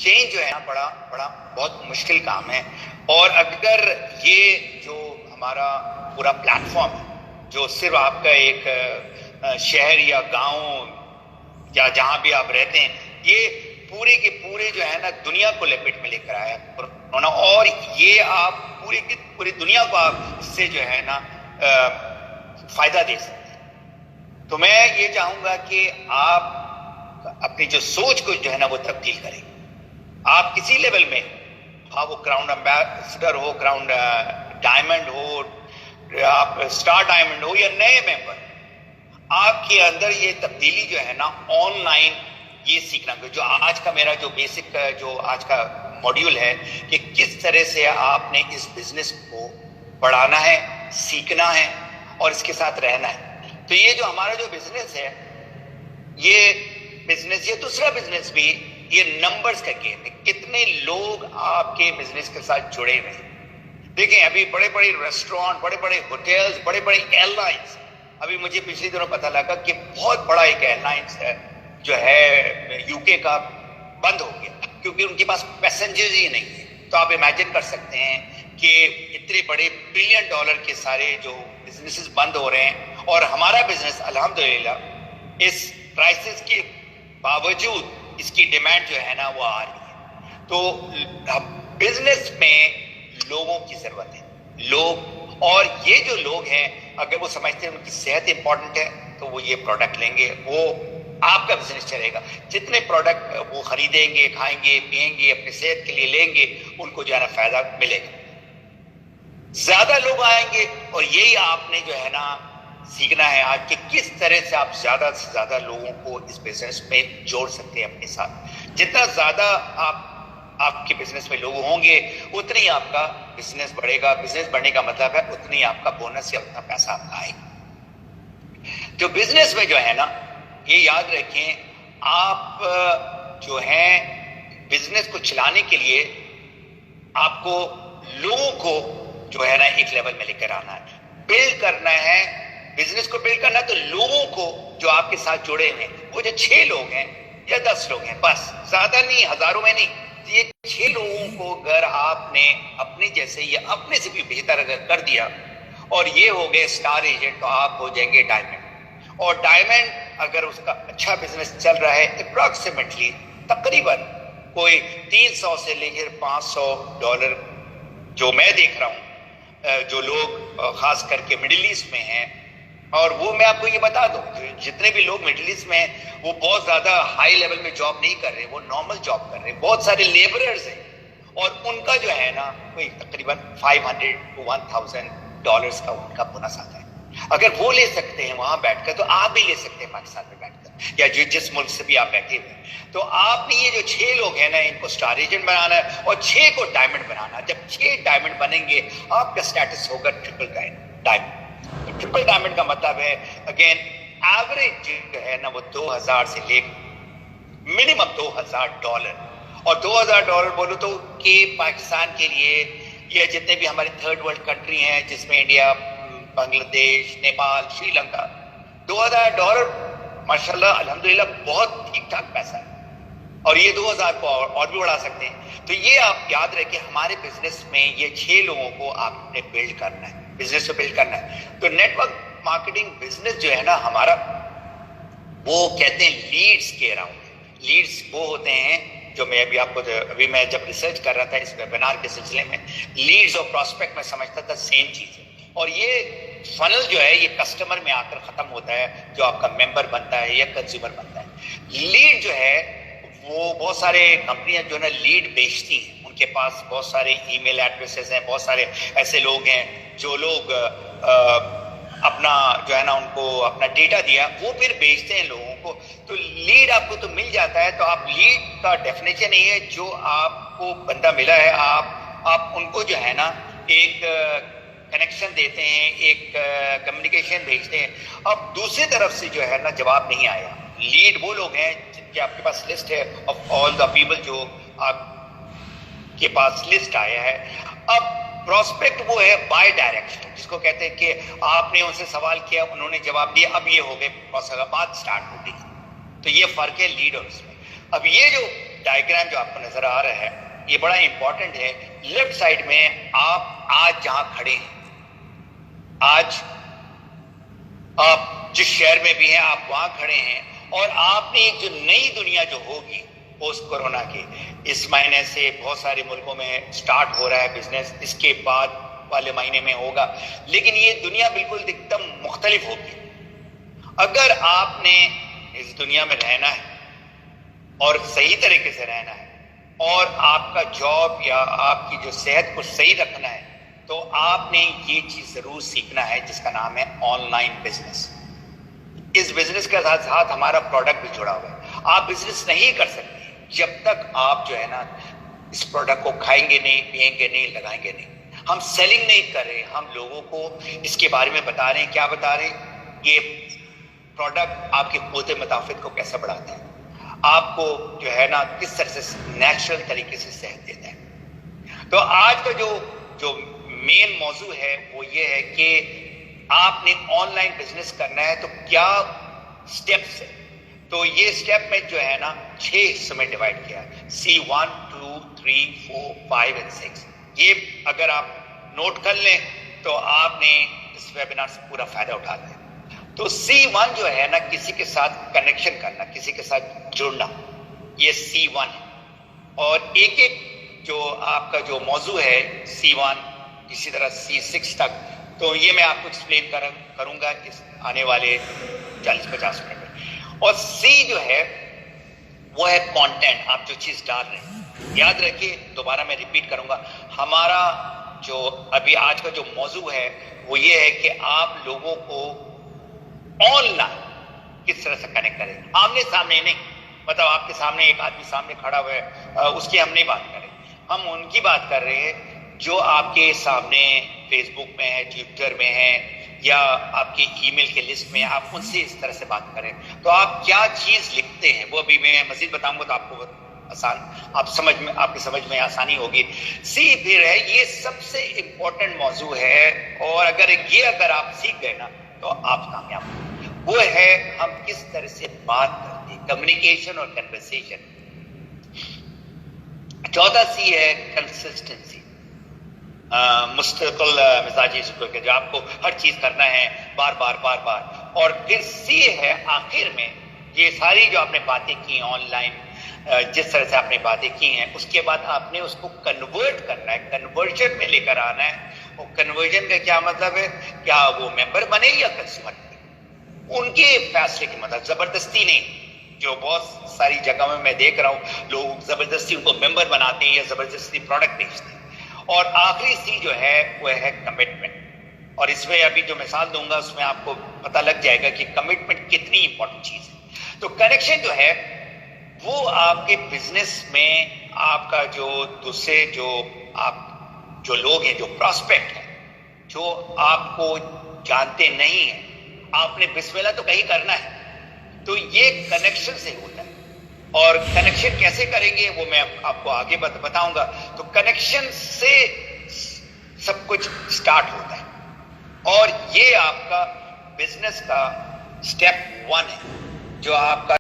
Change جو ہے نا بڑا بڑا بہت مشکل کام ہے. اور اگر یہ جو ہمارا پورا پلیٹ فارم ہے جو صرف آپ کا ایک شہر یا گاؤں یا جہاں بھی آپ رہتے ہیں، یہ پورے کے پورے جو ہے نا دنیا کو لپیٹ میں لے کر آیا کورونا، اور یہ آپ پوری کی پوری دنیا کو آپ اس سے جو ہے نا فائدہ دے سکتے ہیں. تو میں یہ چاہوں گا کہ آپ اپنی جو سوچ کو جو ہے نا وہ تبدیل کریں. آپ کسی لیول میں، ہاں وہ کراؤن امبیسڈر ہو، کراؤن ڈائمنڈ ہو، آپ اسٹار ڈائمنڈ ہو یا نئے ممبر، آپ کے اندر یہ تبدیلی جو ہے نا آن لائن یہ سیکھنا. جو آج کا میرا جو بیسک جو آج کا موڈیول ہے کہ کس طرح سے آپ نے اس بزنس کو بڑھانا ہے، سیکھنا ہے اور اس کے ساتھ رہنا ہے. تو یہ جو ہمارا جو بزنس ہے، یہ بزنس، یہ دوسرا بزنس بھی یہ نمبرز کا گیم ہے. کتنے لوگ آپ کے بزنس کے ساتھ جڑے ہوئے ہیں. دیکھیں ابھی بڑے بڑے ریسٹورانٹ، بڑے بڑے ہوٹلز، بڑے بڑے ایئر لائنس، ابھی مجھے پچھلے دنوں پتہ لگا کہ بہت بڑا ایک ایئر لائنس ہے جو ہے یو کے کا، بند ہو گیا کیونکہ ان کے پاس پیسنجرز ہی نہیں ہیں. تو آپ امیجن کر سکتے ہیں کہ اتنے بڑے $1 بلین کے سارے جو بزنسز بند ہو رہے ہیں، اور ہمارا بزنس الحمدللہ اس کرائسس کے باوجود اس کی ڈیمانڈ جو ہے نا وہ آ رہی ہے. تو بزنس میں لوگوں کی ضرورت ہے، لوگ، اور یہ جو لوگ ہیں اگر وہ سمجھتے ہیں ان کی صحت امپورٹنٹ ہے تو وہ یہ پروڈکٹ لیں گے، وہ آپ کا بزنس چلے گا. جتنے پروڈکٹ وہ خریدیں گے، کھائیں گے، پئیں گے، اپنی صحت کے لیے لیں گے، ان کو جو ہے نا فائدہ ملے گا. زیادہ لوگ آئیں گے، اور یہی آپ نے جو ہے نا سیکھنا ہے آج کہ کس طرح سے آپ زیادہ سے زیادہ لوگوں کو اس بزنس میں جوڑ سکتے ہیں اپنے ساتھ. جتنا زیادہ آپ کے بزنس میں لوگ ہوں گے اتنی ہی آپ کا بزنس بڑھے گا. بزنس بڑھنے کا مطلب ہے اتنی ہی آپ کا بونس یا اتنا پیسہ آپ کا آئے گا. جو بزنس میں جو ہے نا یہ یاد رکھیں، آپ جو ہیں بزنس کو چلانے کے لیے آپ کو لوگوں کو جو ہے نا ایک لیول میں لے کر آنا ہے، بلڈ کرنا ہے. بزنس کو بلڈ کرنا ہے تو لوگوں کو جو آپ کے ساتھ جڑے ہیں، وہ جو 6 لوگ ہیں یا 10 لوگ ہیں، بس زیادہ نہیں، ہزاروں میں نہیں، یہ 6 لوگوں کو اگر آپ نے اپنے جیسے یا اپنے سے بھی بہتر اگر کر دیا اور یہ ہو گئے اسٹار ایجنٹ، تو آپ ہو جائیں گے ڈائمنڈ. اور ڈائمنڈ اگر اس کا اچھا بزنس چل رہا ہے، اپروکسیمیٹلی تقریباً کوئی $300 سے لے کر $500 جو میں دیکھ رہا ہوں، جو لوگ خاص کر کے مڈل ایسٹ میں ہیں، اور وہ میں آپ کو یہ بتا دوں جتنے بھی لوگ مڈل ایسٹ میں ہیں وہ بہت زیادہ ہائی لیول میں جاب نہیں کر رہے، وہ نارمل جاب کر رہے ہیں. بہت سارے لیبررز ہیں اور ان کا جو ہے نا کوئی تقریباً $500 to $1,000 کا ان کا بونس آتا ہے. اگر وہ لے سکتے ہیں وہاں بیٹھ کر تو آپ بھی لے سکتے ہیں پاکستان میں بیٹھ کر، یا جس ملک سے بھی آپ بیٹھے ہوئے ہیں. تو آپ نے یہ جو 6 لوگ ہیں نا ان کو اسٹار ایجنٹ بنانا ہے اور 6 کو ڈائمنڈ بنانا ہے. جب 6 ڈائمنڈ بنیں گے آپ کا اسٹیٹس ہوگا ٹرپل ڈائمنڈ. ٹرپل ڈائمنڈ کا مطلب ہے اگین ایوریج جو ہے نا وہ 2000 سے لے منیمم $2,000. اور $2,000 بولو تو کہ پاکستان کے لیے یہ جتنے بھی ہمارے تھرڈ ورلڈ کنٹری ہیں جس میں انڈیا، بنگلہ دیش، نیپال، سری لنکا، $2,000 ماشاءاللہ الحمدللہ بہت ٹھیک ٹھاک پیسہ ہے. اور یہ 2000 کو اور بھی بڑھا سکتے ہیں. تو یہ آپ یاد رکھیں ہمارے بزنس میں یہ 6 لوگوں کو آپ نے بلڈ کرنا ہے، بزنس کو بلڈ کرنا ہے. تو نیٹ ورک مارکیٹنگ بزنس جو ہے نا ہمارا، وہ کہتے ہیں لیڈز کے اراؤنڈ. لیڈز وہ ہوتے ہیں جو میں ابھی آپ کو ابھی میں جب ریسرچ کر رہا تھا اس ویبینار کے سلسلے میں، لیڈز اور پراسپیکٹ میں سمجھتا تھا سیم چیز ہے. اور یہ فنل جو ہے یہ کسٹمر میں آ کر ختم ہوتا ہے جو آپ کا ممبر بنتا ہے یا کنزیومر بنتا ہے. لیڈ جو ہے وہ بہت سارے کمپنیاں جو ہے نا لیڈ بیچتی ہیں، ان کے پاس بہت سارے ای میل ایڈریسز ہیں، بہت سارے ایسے لوگ ہیں جو لوگ اپنا جو ہے نا ان کو اپنا ڈیٹا دیا وہ پھر بیچتے ہیں لوگوں کو. تو لیڈ آپ کو تو مل جاتا ہے. تو آپ لیڈ کا ڈیفینیشن یہ ہے جو آپ کو بندہ ملا ہے آپ ان کو جو ہے نا ایک کنیکشن دیتے ہیں، ایک کمیونیکیشن بھیجتے ہیں. اب دوسری طرف سے جو ہے نا جواب نہیں آیا. لیڈ وہ لوگ ہیں جن کے آپ کے پاس لسٹ ہے آف آل دا پیپل جو آپ کے پاس لسٹ آیا ہے. اب پراسپیکٹ وہ ہے بائی ڈائریکشن جس کو کہتے ہیں کہ آپ نے ان سے سوال کیا، انہوں نے جواب دیا، اب یہ ہو گئے بات سٹارٹ ہو گئی. تو یہ فرق ہے لیڈ اور اس میں. اب یہ جو ڈائیگرام جو آپ کو نظر آ رہا ہے یہ بڑا امپورٹنٹ ہے. لیفٹ سائڈ میں آپ آج جہاں کھڑے ہیں, آج آپ جس شہر میں بھی ہیں آپ وہاں کھڑے ہیں, اور آپ نے ایک جو نئی دنیا جو ہوگی پوسٹ کورونا کی, اس مہینے سے بہت سارے ملکوں میں سٹارٹ ہو رہا ہے بزنس, اس کے بعد والے مہینے میں ہوگا, لیکن یہ دنیا بالکل ایک دم مختلف ہوگی. اگر آپ نے اس دنیا میں رہنا ہے اور صحیح طریقے سے رہنا ہے, اور آپ کا جاب یا آپ کی جو صحت کو صحیح رکھنا ہے, تو آپ نے یہ چیز ضرور سیکھنا ہے جس کا نام ہے آن لائن بزنس. اس بزنس کے ساتھ ساتھ ہمارا پروڈکٹ بھی جڑا ہوا ہے. آپ بزنس نہیں کر سکتے جب تک آپ جو ہے نا اس پروڈکٹ کو کھائیں گے نہیں, پئیں گے نہیں, لگائیں گے نہیں. ہم سیلنگ نہیں کر رہے, ہم لوگوں کو اس کے بارے میں بتا رہے ہیں. کیا بتا رہے ہیں؟ یہ پروڈکٹ آپ کے قوت مدافعت کو کیسے بڑھاتا ہے, آپ کو جو ہے نا کس طرح سے نیچرل طریقے سے صحت دیتا ہے. تو آج کا جو مین موضوع ہے وہ یہ ہے کہ آپ نے آن لائن بزنس کرنا ہے تو کیا سٹیپس ہیں. تو یہ سٹیپ میں جو ہے نا 6 حصوں میں ڈیوائڈ کیا ہے, C1, 2, 3, 4, 5 and 6. یہ اگر آپ نوٹ کر لیں تو آپ نے اس ویبینار سے پورا فائدہ اٹھا لیں. تو C1 جو ہے نا کسی کے ساتھ کنیکشن کرنا, کسی کے ساتھ جڑنا, یہ C1 ہے. اور ایک ایک جو آپ کا جو موضوع ہے C1 اسی طرح C6 تک, تو یہ میں آپ کو ایکسپلین کروں گا اس آنے والے 40-50 منٹ میں. اور C جو ہے وہ ہے کانٹینٹ, آپ جو چیز ڈال رہے ہیں. یاد رکھیے, دوبارہ میں ریپیٹ کروں گا, ہمارا جو ابھی آج کا جو موضوع ہے وہ یہ ہے کہ آپ لوگوں کو آن لائن کس طرح سے کنیکٹ کریں, آمنے سامنے نہیں. مطلب آپ کے سامنے ایک آدمی سامنے کھڑا ہوا ہے, اس کی ہم نہیں بات کر رہے, ہم ان کی بات کر رہے ہیں جو آپ کے سامنے فیس بک میں ہے, ٹویٹر میں ہے, یا آپ کے ای میل کے لسٹ میں, آپ ان سے اس طرح سے بات کریں. تو آپ کیا چیز لکھتے ہیں وہ بھی میں مزید بتاؤں گا تو آپ کو آسان, آپ کی سمجھ میں آسانی ہوگی. سی پھر ہے, یہ سب سے امپورٹنٹ موضوع ہے, اور اگر آپ سیکھ گئے نا تو آپ کامیاب ہوں. وہ ہے ہم کس طرح سے بات کرتے ہیں, کمیونیکیشن اور کنورسیشن. چوتھا C ہے کنسسٹنسی, مستقل مزاجی سکون کے, جو آپ کو ہر چیز کرنا ہے بار بار بار بار. اور پھر C ہے آخر میں, یہ ساری جو آپ نے باتیں کی آن لائن, جس طرح سے آپ نے باتیں کی ہیں, اس کے بعد آپ نے اس کو کنورٹ کرنا ہے, کنورژن میں لے کر آنا ہے. اور کنورژن کا کیا مطلب ہے, کیا وہ ممبر بنے یا کنزیومر بنے, ان کے فیصلے کی مطلب, زبردستی نہیں. جو بہت ساری جگہ میں دیکھ رہا ہوں, لوگ زبردستی ان کو ممبر بناتے ہیں یا زبردستی پروڈکٹ بیچتے ہیں. اور آخری C جو ہے وہ ہے کمٹمنٹ. اور اس میں ابھی جو مثال دوں گا اس میں آپ کو پتہ لگ جائے گا کہ کمٹمنٹ کتنی امپورٹنٹ چیز ہے. تو کنیکشن جو ہے وہ آپ کے بزنس میں آپ کا جو دوسرے جو لوگ ہیں, جو پراسپیکٹ ہیں, جو آپ کو جانتے نہیں ہیں, آپ نے بسم اللہ تو کہیں کرنا ہے. تو یہ کنیکشن سے ہوتا ہے. اور کنیکشن کیسے کریں گے وہ میں آپ کو آگے بتاؤں گا. تو کنیکشن سے سب کچھ سٹارٹ ہوتا ہے, اور یہ آپ کا بزنس کا سٹیپ 1 ہے, جو آپ کا